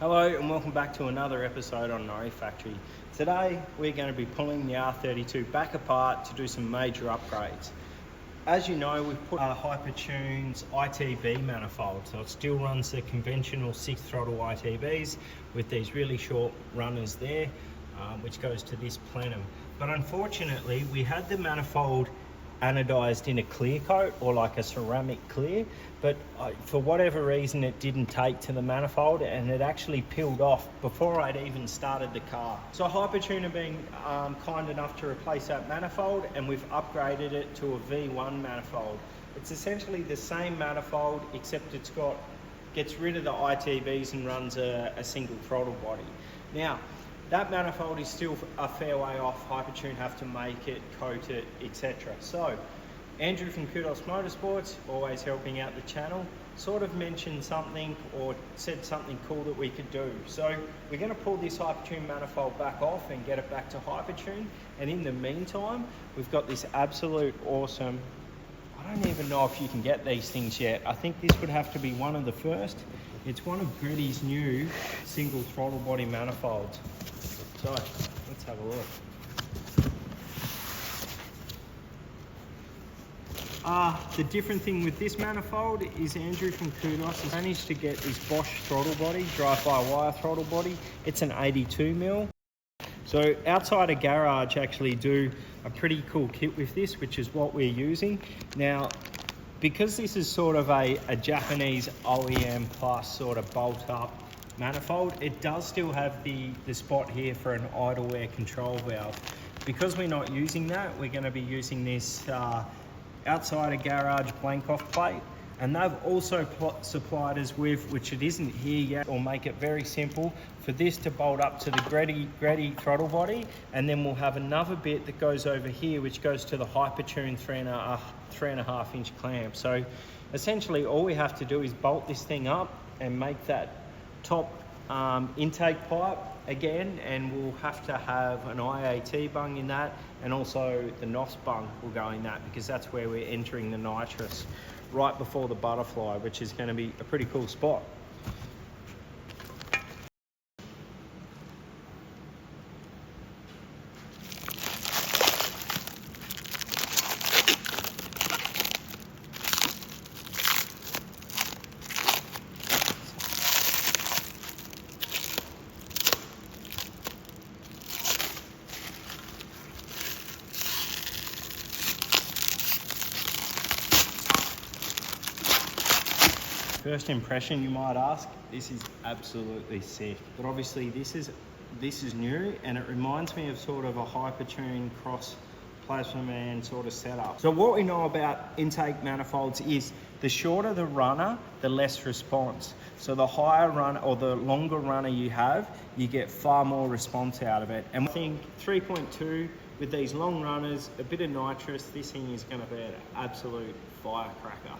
Hello and welcome back to another episode on Norrie Factory. Today we're going to be pulling the R32 back apart to do some major upgrades. As you know, we've put Hypertune's ITB manifold, so it still runs the conventional 6 throttle ITBs with these really short runners there, which goes to this plenum. But unfortunately we had the manifold anodized in a clear coat or like a ceramic clear, but for whatever reason it didn't take to the manifold and it actually peeled off before I'd even started the car. So Hypertune have been kind enough to replace that manifold, and we've upgraded it to a V1 manifold. It's essentially the same manifold except gets rid of the ITBs and runs a single throttle body. Now that manifold is still a fair way off. Hypertune have to make it, coat it, etc. So Andrew from Kudos Motorsports, always helping out the channel, sort of mentioned something or said something cool that we could do. So we're going to pull this Hypertune manifold back off and get it back to Hypertune. And in the meantime, we've got this absolute awesome, I don't even know if you can get these things yet. I think this would have to be one of the first. It's one of Greddy's new single throttle body manifolds. So let's have a look. The different thing with this manifold is Andrew from Kudos has managed to get this Bosch throttle body, drive-by-wire throttle body. It's an 82mm. So outside a garage actually do a pretty cool kit with this, which is what we're using. Now, because this is sort of a Japanese OEM plus sort of bolt up manifold, it does still have the spot here for an idle air control valve. Because we're not using that, we're going to be using this outside a garage blank off plate, and they've also supplied us with, which it isn't here yet, or make it very simple for this to bolt up to the Greddy throttle body, and then we'll have another bit that goes over here which goes to the Hypertune 3.5 inch clamp. So essentially all we have to do is bolt this thing up and make that top intake pipe again, and we'll have to have an IAT bung in that, and also the NOS bung will go in that, because that's where we're entering the nitrous right before the butterfly, which is going to be a pretty cool spot. First impression, you might ask, this is absolutely sick. But obviously this is new, and it reminds me of sort of a Hypertune cross Plasma Man sort of setup. So what we know about intake manifolds is the shorter the runner, the less response. So the higher runner or the longer runner you have, you get far more response out of it. And I think 3.2 with these long runners, a bit of nitrous, this thing is going to be an absolute firecracker.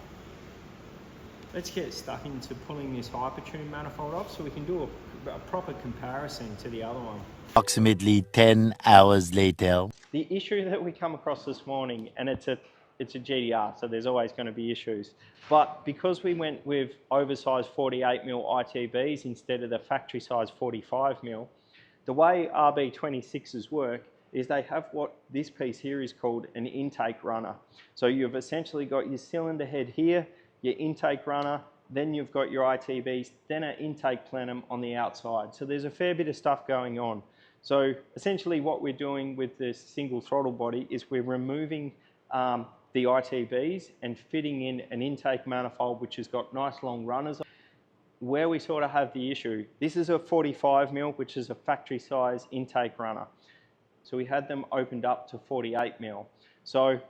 Let's get stuck into pulling this Hypertune manifold off so we can do a proper comparison to the other one. Approximately 10 hours later. The issue that we come across this morning, and it's a GTR, so there's always going to be issues. But because we went with oversized 48mm ITBs instead of the factory size 45mm, the way RB26s work is they have what this piece here is called an intake runner. So you've essentially got your cylinder head here, your intake runner, then you've got your ITBs, then an intake plenum on the outside. So there's a fair bit of stuff going on. So essentially what we're doing with this single throttle body is we're removing the ITBs and fitting in an intake manifold which has got nice long runners. Where we sort of have the issue, this is a 45mm, which is a factory size intake runner. So we had them opened up to 48mm. So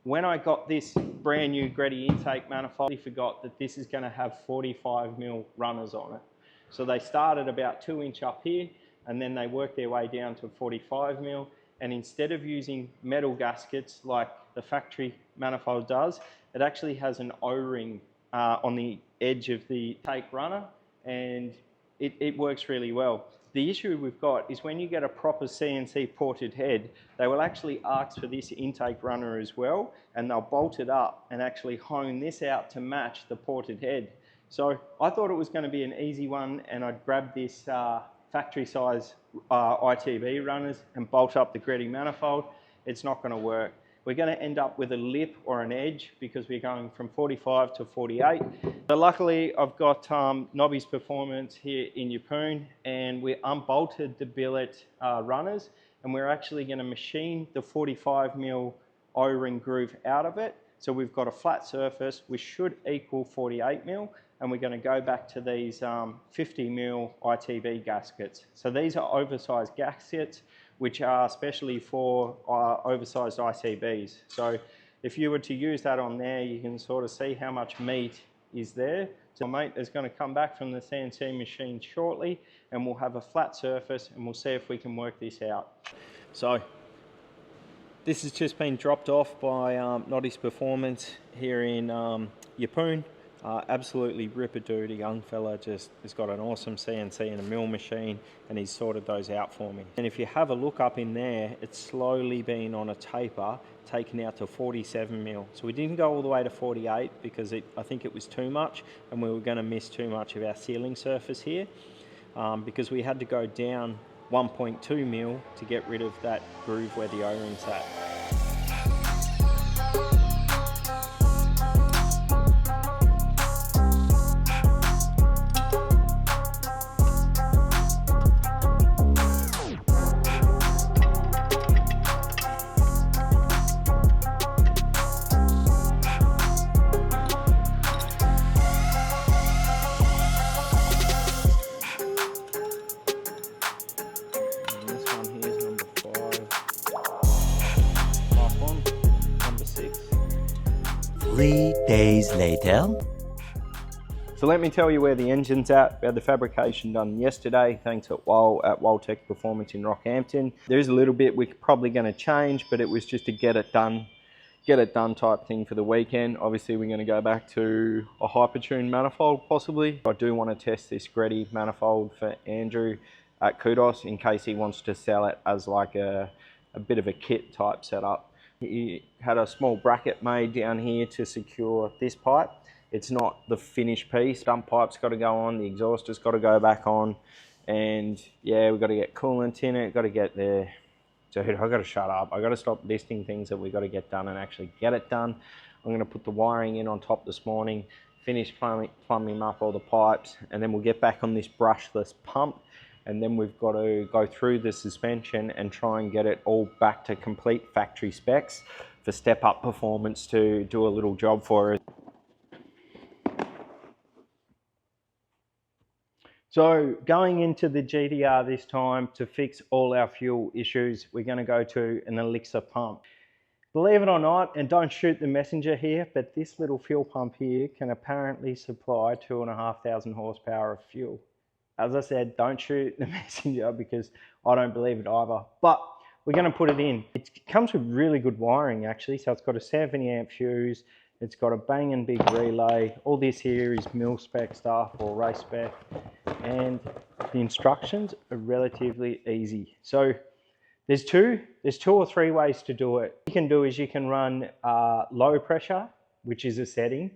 when I got this brand new Greddy intake manifold, I forgot that this is going to have 45mm runners on it. So they started about 2 inch up here, and then they worked their way down to 45mm. And instead of using metal gaskets like the factory manifold does, it actually has an O-ring on the edge of the intake runner, and it works really well. The issue we've got is when you get a proper CNC ported head, they will actually ask for this intake runner as well, and they'll bolt it up and actually hone this out to match the ported head. So I thought it was going to be an easy one, and I'd grab this factory size ITB runners and bolt up the Greddy manifold. It's not going to work. We're going to end up with a lip or an edge because we're going from 45 to 48. So luckily I've got Nobby's Performance here in Yeppoon, and we unbolted the billet runners, and we're actually going to machine the 45mm O-ring groove out of it. So we've got a flat surface which should equal 48mm, and we're going to go back to these 50mm ITB gaskets. So these are oversized gaskets which are specially for oversized ITBs. So if you were to use that on there, you can sort of see how much meat is there. So my mate is going to come back from the CNC machine shortly, and we'll have a flat surface, and we'll see if we can work this out. So this has just been dropped off by Nobby's Performance here in Yeppoon. Absolutely ripper-dude, a young fella, just has got an awesome CNC and a mill machine, and he's sorted those out for me. And if you have a look up in there, it's slowly been on a taper, taken out to 47mm. So we didn't go all the way to 48 because I think it was too much, and we were going to miss too much of our sealing surface here, because we had to go down 1.2mm to get rid of that groove where the O-ring's at. This one here is number 5. Last one, number 6. 3 days later. So let me tell you where the engine's at. We had the fabrication done yesterday, thanks at Waltech Performance in Rockhampton. There is a little bit we're probably going to change, but it was just to get it done type thing for the weekend. Obviously we're going to go back to a Hypertune manifold possibly. I do want to test this Greddy manifold for Andrew at Kudos in case he wants to sell it as like a bit of a kit type setup. He had a small bracket made down here to secure this pipe. It's not the finished piece. Dump pipe's got to go on, the exhauster's got to go back on, and yeah, we've got to get coolant in it, got to get there. Dude, I've got to shut up. I've got to stop listing things that we've got to get done and actually get it done. I'm going to put the wiring in on top this morning, finish plumbing up all the pipes, and then we'll get back on this brushless pump, and then we've got to go through the suspension and try and get it all back to complete factory specs for step-up performance to do a little job for us. So going into the GTR this time to fix all our fuel issues, we're going to go to an Elixir pump. Believe it or not, and don't shoot the messenger here, but this little fuel pump here can apparently supply 2,500 horsepower of fuel. As I said, don't shoot the messenger because I don't believe it either, but we're going to put it in. It comes with really good wiring actually, so it's got a 70 amp fuse, it's got a banging big relay. All this here is mil spec stuff or race spec, and the instructions are relatively easy. So there's two or three ways to do it. What you can do is you can run low pressure, which is a setting,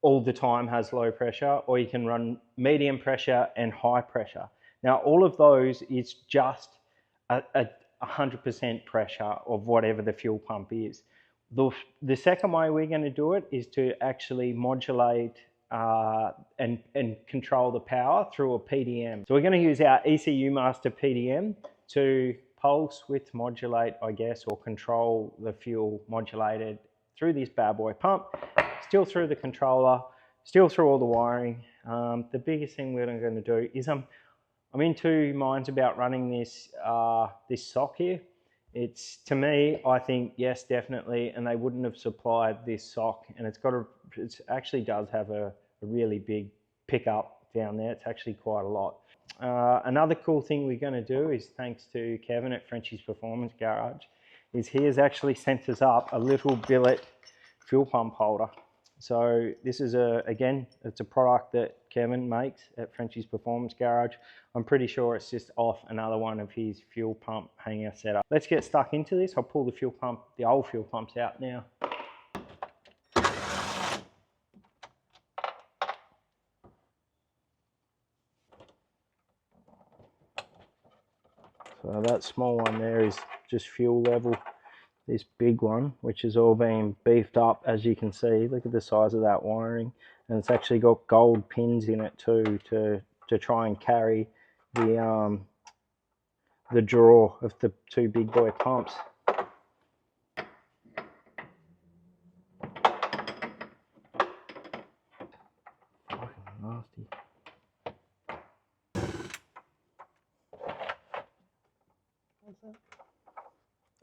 all the time has low pressure, or you can run medium pressure and high pressure. Now all of those is just a 100% pressure of whatever the fuel pump is. The second way we're going to do it is to actually modulate and control the power through a PDM. So we're going to use our ECU Master PDM to pulse width modulate, I guess, or control the fuel modulated through this bad boy pump, still through the controller, still through all the wiring. The biggest thing we're going to do is I'm in two minds about running this this sock here. It's, to me, I think yes, definitely, and they wouldn't have supplied this sock, and it actually does have a really big pickup down there. It's actually quite a lot. Another cool thing we're going to do is, thanks to Kevin at Frenchie's Performance Garage, is he has actually sent us up a little billet fuel pump holder. So this is again, it's a product that Kevin makes at Frenchie's Performance Garage. I'm pretty sure it's just off another one of his fuel pump hanger setup. Let's get stuck into this. I'll pull the old fuel pumps out now. So that small one there is just fuel level. This big one, which is all being beefed up, as you can see, look at the size of that wiring, and it's actually got gold pins in it too to try and carry the draw of the two big boy pumps. Fucking nasty.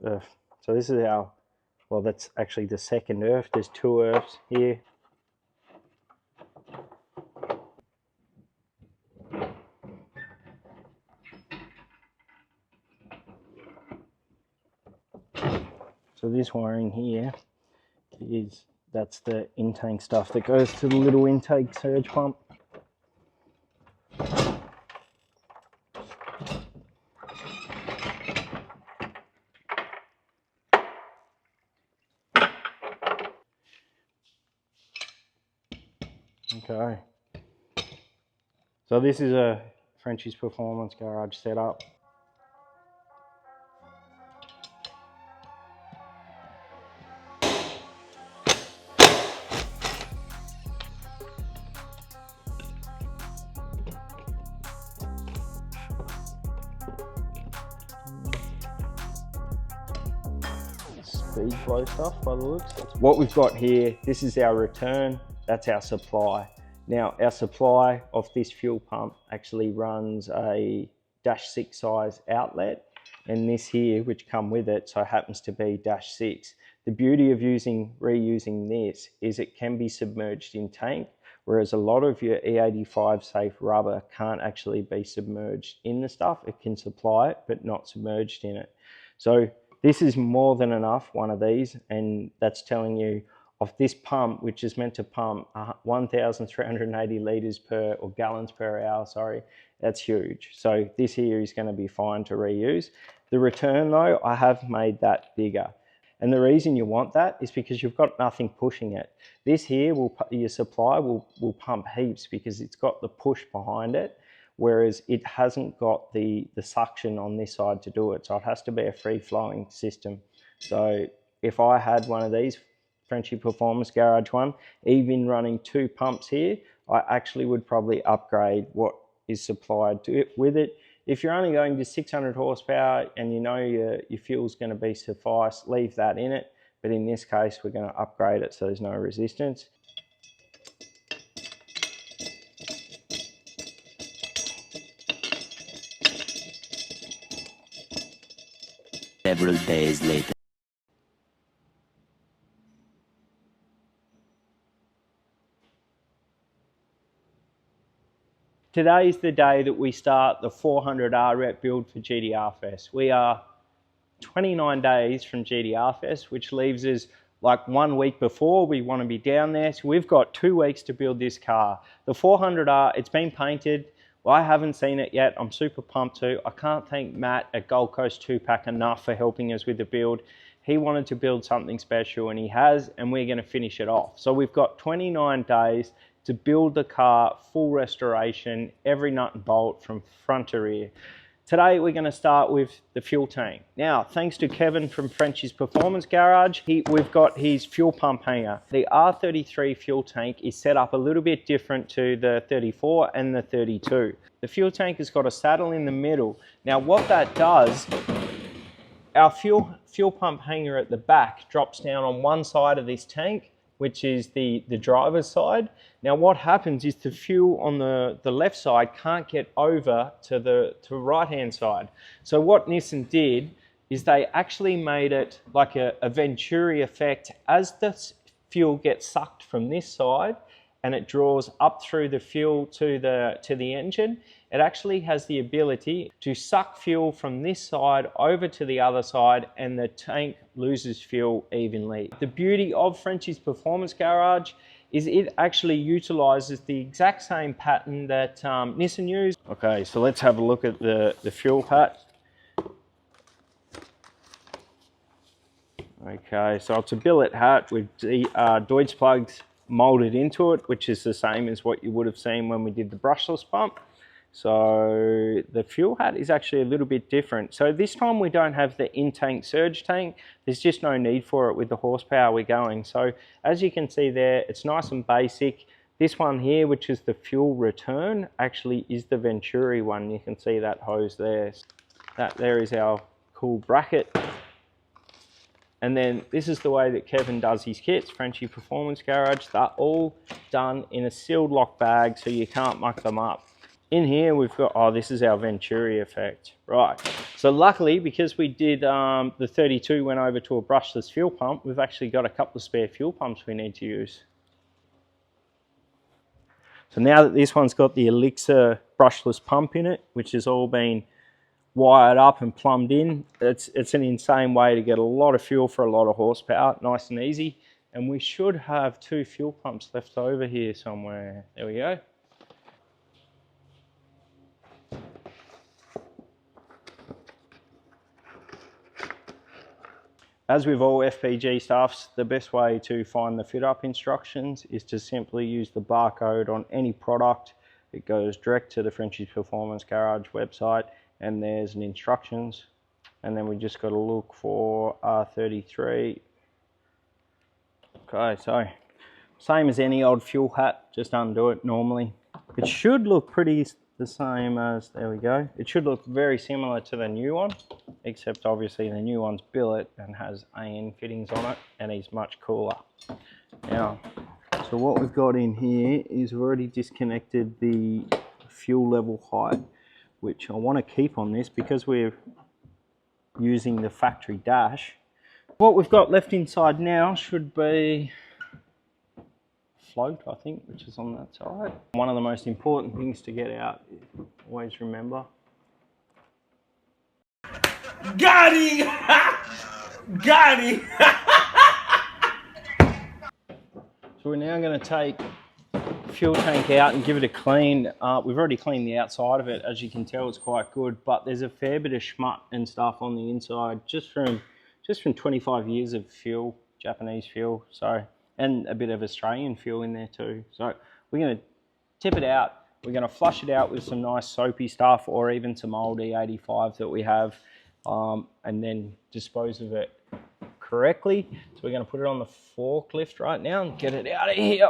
Earth. So this is our, well, that's actually the second earth. There's two earths here. So this wiring here that's the intake stuff that goes to the little intake surge pump. Okay. So this is a Frenchie's Performance Garage setup. Speed flow stuff by the looks. What we've got here, this is our return, that's our supply. Now our supply of this fuel pump actually runs a -6 size outlet, and this here, which come with it, so happens to be -6. The beauty of reusing this is it can be submerged in tank, whereas a lot of your E85 safe rubber can't actually be submerged in the stuff. It can supply it, but not submerged in it. So this is more than enough, one of these, and that's telling you of this pump, which is meant to pump 1,380 litres per, or gallons per hour, sorry, that's huge. So this here is going to be fine to reuse. The return though, I have made that bigger. And the reason you want that is because you've got nothing pushing it. This here, your supply will pump heaps because it's got the push behind it, whereas it hasn't got the suction on this side to do it. So it has to be a free-flowing system. So if I had one of these, Frenchie Performance Garage one, even running two pumps here, I actually would probably upgrade what is supplied to it with it. If you're only going to 600 horsepower and you know your fuel's going to be suffice, leave that in it. But in this case, we're going to upgrade it so there's no resistance. Several days later. Today is the day that we start the 400R rep build for GTR Fest. We are 29 days from GTR Fest, which leaves us like 1 week before we want to be down there. So we've got 2 weeks to build this car. The 400R, it's been painted. Well, I haven't seen it yet. I'm super pumped too. I can't thank Matt at Gold Coast 2-Pack enough for helping us with the build. He wanted to build something special and he has, and we're going to finish it off. So we've got 29 days to build the car, full restoration, every nut and bolt from front to rear. Today we're going to start with the fuel tank. Now, thanks to Kevin from Frenchie's Performance Garage, we've got his fuel pump hanger. The R33 fuel tank is set up a little bit different to the 34 and the 32. The fuel tank has got a saddle in the middle. Now what that does, our fuel pump hanger at the back drops down on one side of this tank, which is the driver's side. Now what happens is the fuel on the left side can't get over to the right hand side. So what Nissan did is they actually made it like a Venturi effect. As the fuel gets sucked from this side and it draws up through the fuel to the engine, it actually has the ability to suck fuel from this side over to the other side, and the tank loses fuel evenly. The beauty of Frenchie's Performance Garage is it actually utilizes the exact same pattern that Nissan used. Okay, so let's have a look at the fuel patch. Okay, so it's a billet hatch with Deutz plugs molded into it, which is the same as what you would have seen when we did the brushless pump. So the fuel hat is actually a little bit different. So this time we don't have the in-tank surge tank. There's just no need for it with the horsepower we're going. So as you can see there, it's nice and basic. This one here, which is the fuel return, actually is the Venturi one. You can see that hose there. That there is our cool bracket. And then this is the way that Kevin does his kits, Frenchie Performance Garage. They're all done in a sealed lock bag, so you can't muck them up. In here we've got, oh, this is our Venturi effect. Right, so luckily, because we did the 32 went over to a brushless fuel pump, we've actually got a couple of spare fuel pumps we need to use. So now that this one's got the Elixir brushless pump in it, which has all been wired up and plumbed in, it's an insane way to get a lot of fuel for a lot of horsepower, nice and easy. And we should have 2 fuel pumps left over here somewhere. There we go. As with all FPG stuffs, the best way to find the fit up instructions is to simply use the barcode on any product. It goes direct to the Frenchie's Performance Garage website, and there's an instructions, and then we just got to look for R33. Okay, so same as any old fuel hat, just undo it normally. It should look pretty the same as, there we go. It should look very similar to the new one, except obviously the new one's billet and has AN fittings on it, and is much cooler. Now, so what we've got in here is we've already disconnected the fuel level height, which I want to keep on this because we're using the factory dash. What we've got left inside now should be float, I think, which is on that side. One of the most important things to get out, always remember. Got him! Got him! So we're now going to take fuel tank out and give it a clean. We've already cleaned the outside of it. As you can tell, it's quite good, but there's a fair bit of schmut and stuff on the inside just from 25 years of fuel, Japanese fuel, so, and a bit of Australian fuel in there too. So we're going to tip it out. We're going to flush it out with some nice soapy stuff, or even some old E85 that we have, and then dispose of it correctly. So we're going to put it on the forklift right now and get it out of here.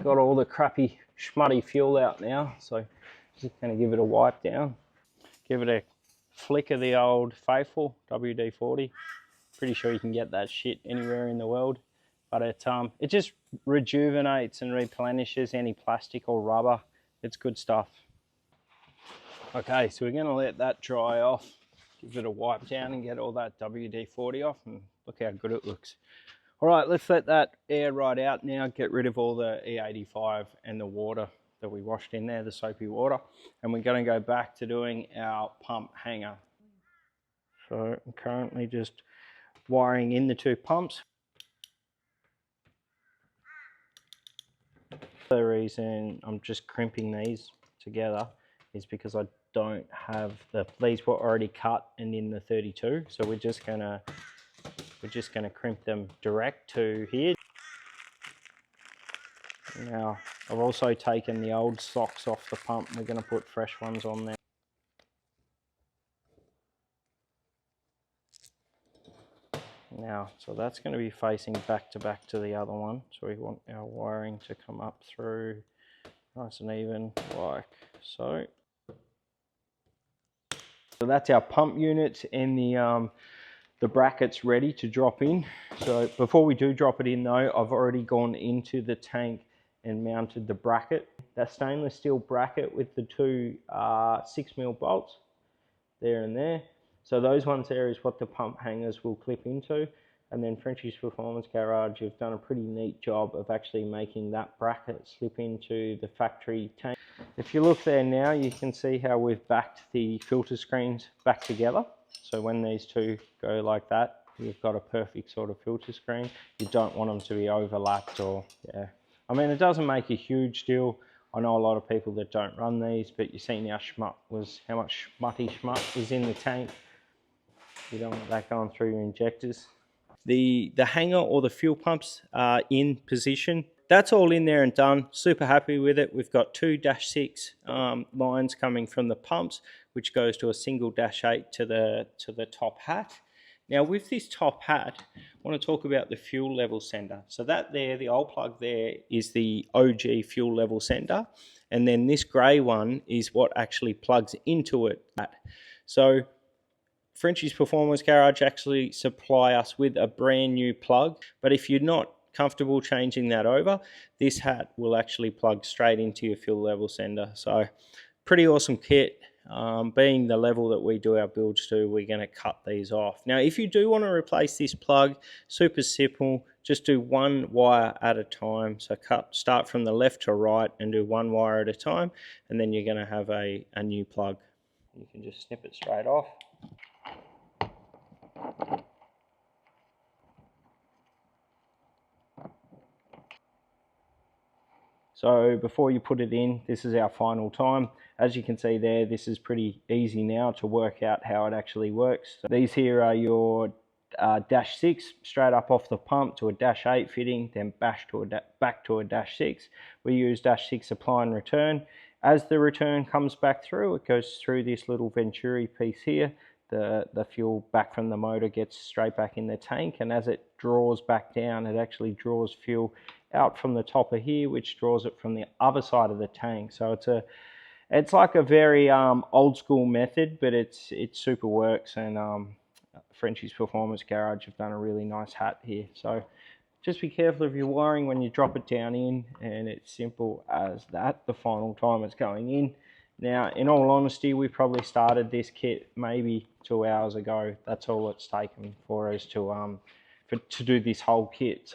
Got all the crappy schmutty fuel out now, so just going to give it a wipe down. Give it a flick of the old faithful WD-40. Pretty sure you can get that shit anywhere in the world, but it just rejuvenates and replenishes any plastic or rubber. It's good stuff. Okay, so we're going to let that dry off, give it a wipe down and get all that WD-40 off, and look how good it looks. All right, let's let that air right out now, get rid of all the E85 and the water that we washed in there, the soapy water, and we're going to go back to doing our pump hanger. So I'm currently just wiring in the 2 pumps. The reason I'm just crimping these together is because I don't have these were already cut and in the 32, so we're just gonna crimp them direct to here. Now I've also taken the old socks off the pump. We're going to put fresh ones on there. Now, so that's going to be facing back to the other one. So we want our wiring to come up through nice and even like so. So that's our pump unit and the brackets ready to drop in. So before we do drop it in though, I've already gone into the tank and mounted the bracket. That stainless steel bracket with the 2 6mm bolts there and there. So those ones there is what the pump hangers will clip into. And then Frenchie's Performance Garage have done a pretty neat job of actually making that bracket slip into the factory tank. If you look there now, you can see how we've backed the filter screens back together. So when these two go like that, you've got a perfect sort of filter screen. You don't want them to be overlapped or, yeah. I mean, it doesn't make a huge deal. I know a lot of people that don't run these, but you've seen how much smutty schmutt was in the tank. You don't want that going through your injectors. The hanger or the fuel pumps are in position. That's all in there and done. Super happy with it. We've got two -6 lines coming from the pumps, which goes to a single -8 to the top hat. Now with this top hat, I want to talk about the fuel level sender. So that there, the old plug there, is the OG fuel level sender, and then this grey one is what actually plugs into it. So Frenchie's Performance Garage actually supply us with a brand new plug, but if you're not comfortable changing that over, this hat will actually plug straight into your fuel level sender. So pretty awesome kit. Being the level that we do our builds to, we're going to cut these off. Now if you do want to replace this plug, super simple, just do one wire at a time. So start from the left to right and do one wire at a time, and then you're going to have a new plug. You can just snip it straight off. So before you put it in, this is our final time. As you can see there, this is pretty easy now to work out how it actually works. So these here are your -6 straight up off the pump to a -8 fitting, then back to a -6. We use -6 apply and return. As the return comes back through, it goes through this little Venturi piece here. The fuel back from the motor gets straight back in the tank, and as it draws back down, it actually draws fuel out from the top of here, which draws it from the other side of the tank. So it's like a very old school method, but it super works, and Frenchie's Performance Garage have done a really nice hat here. So just be careful of your wiring when you drop it down in, and it's simple as that, the final time it's going in. Now, in all honesty, we probably started this kit maybe 2 hours ago. That's all it's taken for us to do this whole kit.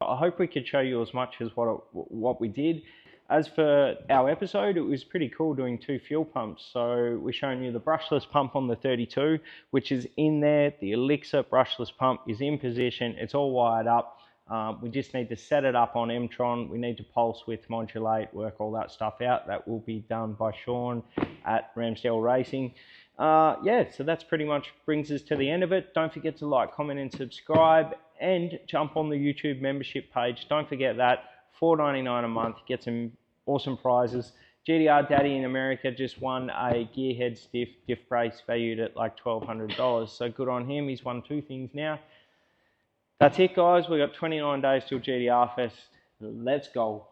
I hope we could show you as much as what we did. As for our episode, it was pretty cool doing 2 fuel pumps. So we're showing you the brushless pump on the 32, which is in there. The Elixir brushless pump is in position. It's all wired up. We just need to set it up on Mtron. We need to pulse width modulate, work all that stuff out. That will be done by Sean at Ramsdale Racing. Yeah, so that's pretty much brings us to the end of it. Don't forget to like, comment and subscribe, and jump on the YouTube membership page. Don't forget that. $4.99 a month, get some awesome prizes. GTR Daddy in America just won a gearhead stiff diff brace valued at like $1,200. So good on him, he's won 2 things now. That's it guys, we got 29 days till GTR Fest. Let's go.